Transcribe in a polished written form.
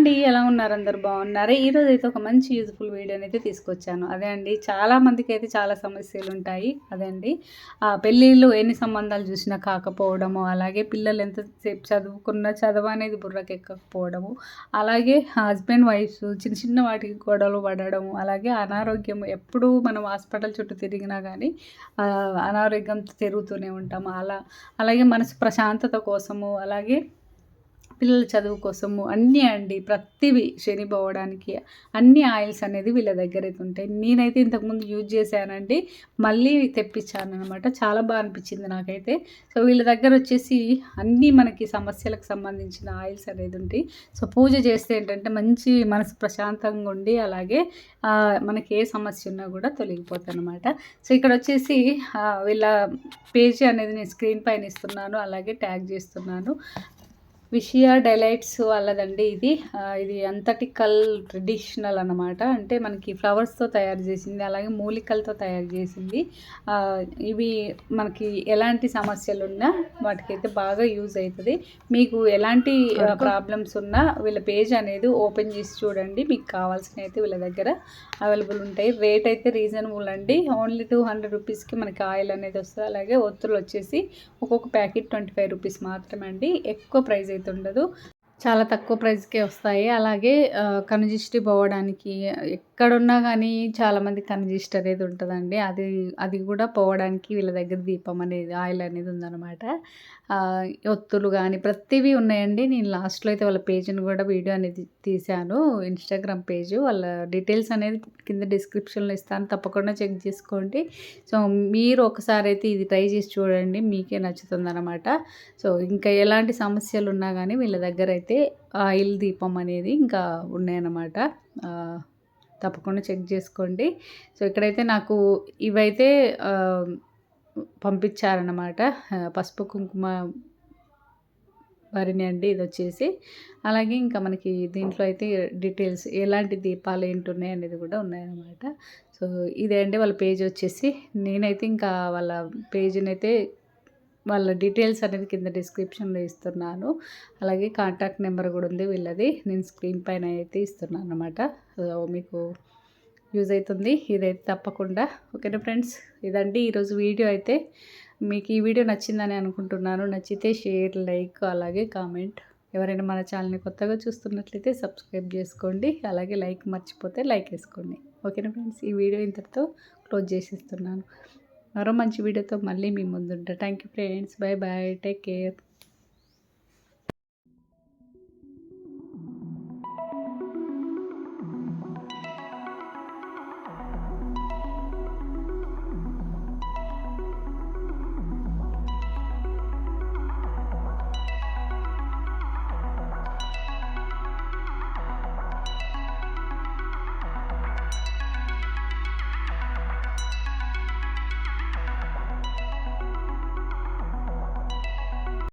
అండి. ఎలా ఉన్నారు? అందరూ బాగున్నారా? ఈరోజైతే ఒక మంచి యూజ్‌ఫుల్ వీడియోనైతే తీసుకొచ్చాను. అదే అండి, చాలా మందికైతే చాలా సమస్యలుంటాయి. అదే అండి, పెళ్ళిళ్ళు ఎన్ని సంబంధాలు చూసినా కాకపోవడము, అలాగే పిల్లలు ఎంతసేపు చదువుకున్నా చదువనేది బుర్రకెక్కకపోవడము, అలాగే హస్బెండ్, వైఫ్స్ చిన్న చిన్న వాటికి గొడవలు పడడము, అలాగే అనారోగ్యం ఎప్పుడూ మనం హాస్పిటల్ చుట్టూ తిరిగినా గానీ అనారోగ్యంతో తిరుగుతూనే ఉంటాము. అలాగే మనసు ప్రశాంతత కోసము, అలాగే పిల్లల చదువు కోసము అన్నీ అండి. ప్రతివి శని పోవడానికి అన్ని ఆయిల్స్ అనేది వీళ్ళ దగ్గరైతే ఉంటాయి. నేనైతే ఇంతకుముందు యూజ్ చేశానండి. మళ్ళీ తెప్పించాననమాట. చాలా బా అనిపించింది నాకైతే. సో, వీళ్ళ దగ్గర వచ్చేసి అన్నీ మనకి సమస్యలకు సంబంధించిన ఆయిల్స్ అనేది ఉంటాయి. సో, పూజ చేస్తే ఏంటంటే మంచి మనసు ప్రశాంతంగా ఉండి, అలాగే మనకి ఏ సమస్య ఉన్నా కూడా తొలగిపోతాయనమాట. సో, ఇక్కడ వచ్చేసి వీళ్ళ పేజీ అనేది నేను స్క్రీన్ పైన ఇస్తున్నాను, అలాగే ట్యాగ్ చేస్తున్నాను. విషియా డెలైట్స్ వాళ్ళదండి ఇది. ఇది అంతటికల్ ట్రెడిషనల్ అనమాట. అంటే మనకి ఫ్లవర్స్‌తో తయారు చేసింది, అలాగే మూలికలతో తయారు చేసింది. ఇవి మనకి ఎలాంటి సమస్యలున్నా వాటికైతే బాగా యూజ్ అవుతుంది. మీకు ఎలాంటి ప్రాబ్లమ్స్ ఉన్నా వీళ్ళ పేజ్ అనేది ఓపెన్ చేసి చూడండి. మీకు కావాల్సినవి అయితే వీళ్ళ దగ్గర అవైలబుల్ ఉంటాయి. రేట్ అయితే రీజనబుల్ అండి. ఓన్లీ 200 రూపీస్కి మనకి ఆయిల్ అనేది వస్తుంది. అలాగే ఒత్తులు వచ్చేసి ఒక్కొక్క ప్యాకెట్ 25 రూపీస్ మాత్రమే అండి. ఎక్కువ ప్రైస్ అయితే ఉండదు. చాలా తక్కువ ప్రైస్‌కే వస్తాయి. అలాగే కనుదిష్టి పోవడానికి ఎక్కడున్నా గానీ చాలామంది కనుదిష్టి అనేది ఉంటదండి. అది కూడా పోవడానికి వీళ్ళ దగ్గర దీపం అనేది ఆయిల్ అనేది ఉందనమాట. ఒత్తులు గానీ ప్రతివి ఉన్నాయండి. నేను లాస్ట్‌లో అయితే వాళ్ళ పేజ్‌ని కూడా వీడియో అనేది తీశాను. Instagram page. వాళ్ళ డీటెయిల్స్ అనేది కింద డిస్క్రిప్షన్‌లో ఇస్తాను. తప్పకుండా చెక్ చేసుకోండి. సో, మీరు ఒకసారి అయితే ఇది ట్రై చేసి చూడండి. మీకే నచ్చుతుందనమాట. సో, ఇంకా ఎలాంటి సమస్యలున్నా గానీ వీళ్ళ దగ్గర అయితే ఆయిల్ దీపం అనేది ఇంకా ఉన్నాయన్నమాట. తప్పకుండా చెక్ చేసుకోండి. సో, ఇక్కడైతే నాకు ఇవైతే పంపించారన్నమాట. పసుపు కుంకుమ భరిణి అండి ఇదొచ్చేసి. అలాగే ఇంకా మనకి దీంట్లో అయితే డీటెయిల్స్ ఎలాంటి దీపాలు ఏంటున్నాయి అనేది కూడా ఉన్నాయన్నమాట. సో, ఇదే అండి వాళ్ళ పేజ్ వచ్చేసి. నేనైతే ఇంకా వాళ్ళ పేజ్‌నైతే వాళ్ళ డీటెయిల్స్ అనేది కింద డిస్క్రిప్షన్‌లో ఇస్తున్నాను. అలాగే కాంటాక్ట్ నెంబర్ కూడా ఉంది వీళ్ళది. నేను స్క్రీన్ పైన అయితే ఇస్తున్నాను అనమాట. సో, మీకు యూజ్ అవుతుంది. ఇదైతే తప్పకుండా. ఓకేనా ఫ్రెండ్స్, ఇదండి ఈరోజు వీడియో అయితే. మీకు ఈ వీడియో నచ్చిందని అనుకుంటున్నాను. నచ్చితే షేర్, లైక్, అలాగే కామెంట్. ఎవరైనా మన ఛానల్ని కొత్తగా చూస్తున్నట్లయితే సబ్స్క్రైబ్ చేసుకోండి. అలాగే లైక్ మర్చిపోతే లైక్ వేసుకోండి. ఓకేనా ఫ్రెండ్స్, ఈ వీడియో ఇంతటితో క్లోజ్ చేసేస్తున్నాను. మరో మంచి వీడియోతో మళ్ళీ మీ ముందుంటా. Thank you friends. Bye bye. Take care.